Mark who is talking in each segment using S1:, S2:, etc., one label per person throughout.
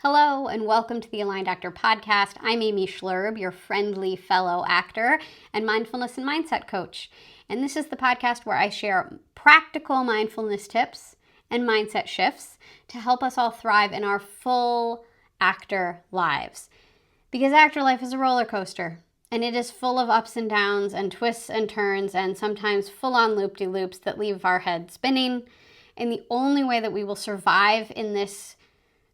S1: Hello and welcome to the Aligned Actor Podcast. I'm Amy Schlurb, your friendly fellow actor and mindfulness and mindset coach. And this is the podcast where I share practical mindfulness tips and mindset shifts to help us all thrive in our full actor lives. Because actor life is a roller coaster, and it is full of ups and downs and twists and turns and sometimes full-on loop-de-loops that leave our head spinning. And the only way that we will survive in this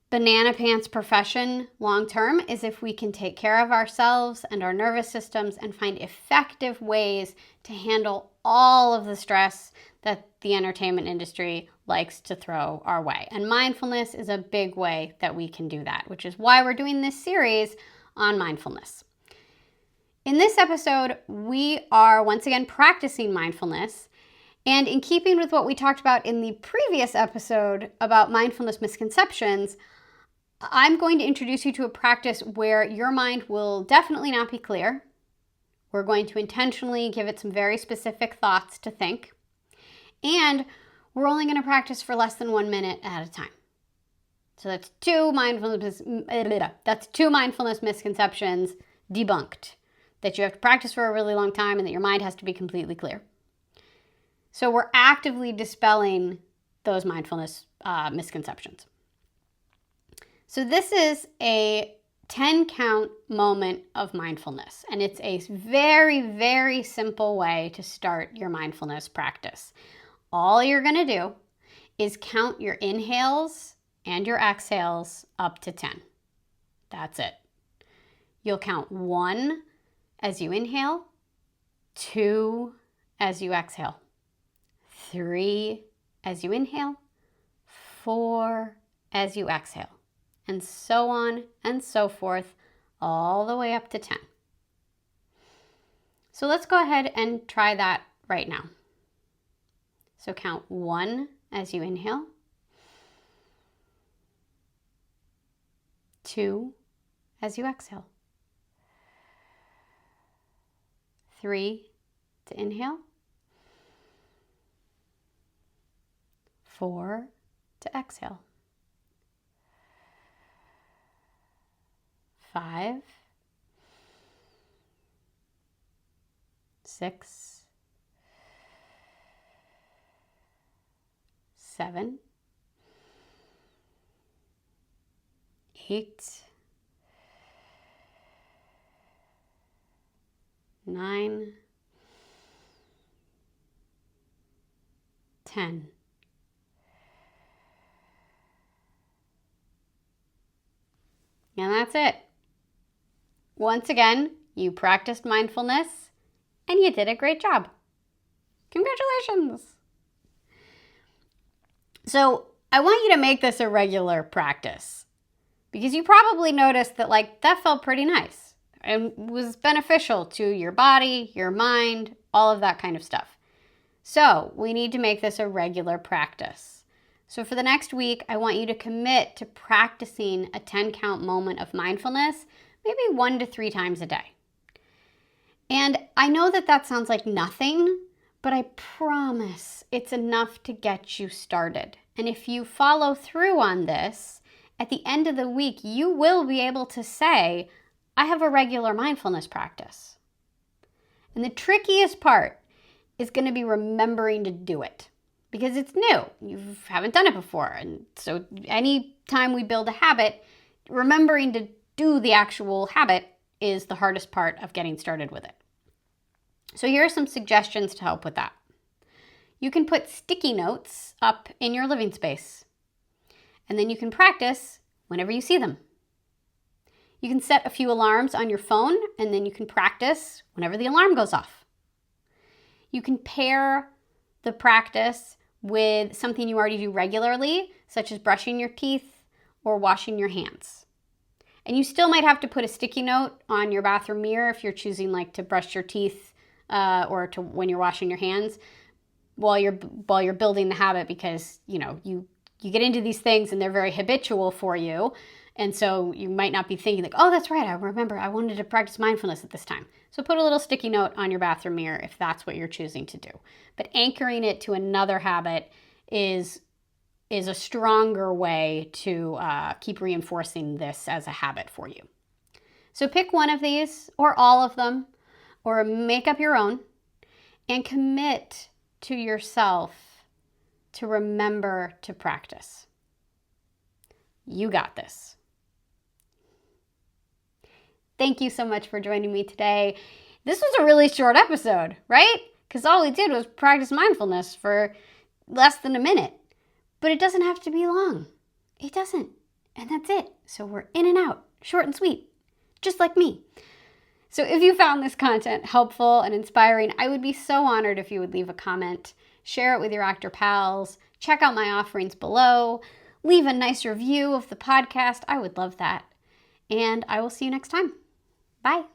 S1: banana pants profession long term is if we can take care of ourselves and our nervous systems and find effective ways to handle all of the stress that the entertainment industry likes to throw our way. And mindfulness is a big way that we can do that, which is why we're doing this series on mindfulness. In this episode, we are once again practicing mindfulness. And in keeping with what we talked about in the previous episode about mindfulness misconceptions, I'm going to introduce you to a practice where your mind will definitely not be clear. We're going to intentionally give it some very specific thoughts to think. And we're only going to practice for less than 1 minute at a time. So that's two mindfulness misconceptions debunked. That you have to practice for a really long time and that your mind has to be completely clear. So we're actively dispelling those mindfulness misconceptions. So this is a 10-count moment of mindfulness, and it's a very, very simple way to start your mindfulness practice. All you're going to do is count your inhales and your exhales up to 10. That's it. You'll count 1 as you inhale, 2 as you exhale, 3 as you inhale, 4 as you exhale, and so on and so forth, all the way up to 10. So let's go ahead and try that right now. So count 1 as you inhale, 2 as you exhale, 3 to inhale, 4 to exhale, 5, 6, 7, 8, 9, 10. And that's it. Once again, you practiced mindfulness and you did a great job. Congratulations. So I want you to make this a regular practice because you probably noticed that that felt pretty nice and was beneficial to your body, your mind, all of that kind of stuff. So we need to make this a regular practice. So for the next week, I want you to commit to practicing a 10-count moment of mindfulness, maybe 1 to 3 times a day. And I know that sounds like nothing, but I promise it's enough to get you started. And if you follow through on this, at the end of the week, you will be able to say, I have a regular mindfulness practice. And the trickiest part is going to be remembering to do it because it's new. You haven't done it before. And so anytime we build a habit, remembering to do the actual habit is the hardest part of getting started with it. So here are some suggestions to help with that. You can put sticky notes up in your living space, and then you can practice whenever you see them. You can set a few alarms on your phone, and then you can practice whenever the alarm goes off. You can pair the practice with something you already do regularly, such as brushing your teeth or washing your hands. And you still might have to put a sticky note on your bathroom mirror if you're choosing to brush your teeth or to when you're washing your hands while you're building the habit, because you get into these things and they're very habitual for you. And so you might not be thinking oh, that's right, I remember I wanted to practice mindfulness at this time. So put a little sticky note on your bathroom mirror if that's what you're choosing to do. But anchoring it to another habit is is a stronger way to keep reinforcing this as a habit for you. So pick one of these or all of them, or make up your own, and commit to yourself to remember to practice. You got this. Thank you so much for joining me today. This was a really short episode, right? Because all we did was practice mindfulness for less than a minute. But it doesn't have to be long. It doesn't. And that's it. So we're in and out, short and sweet, just like me. So if you found this content helpful and inspiring, I would be so honored if you would leave a comment, share it with your actor pals, check out my offerings below, leave a nice review of the podcast. I would love that. And I will see you next time. Bye.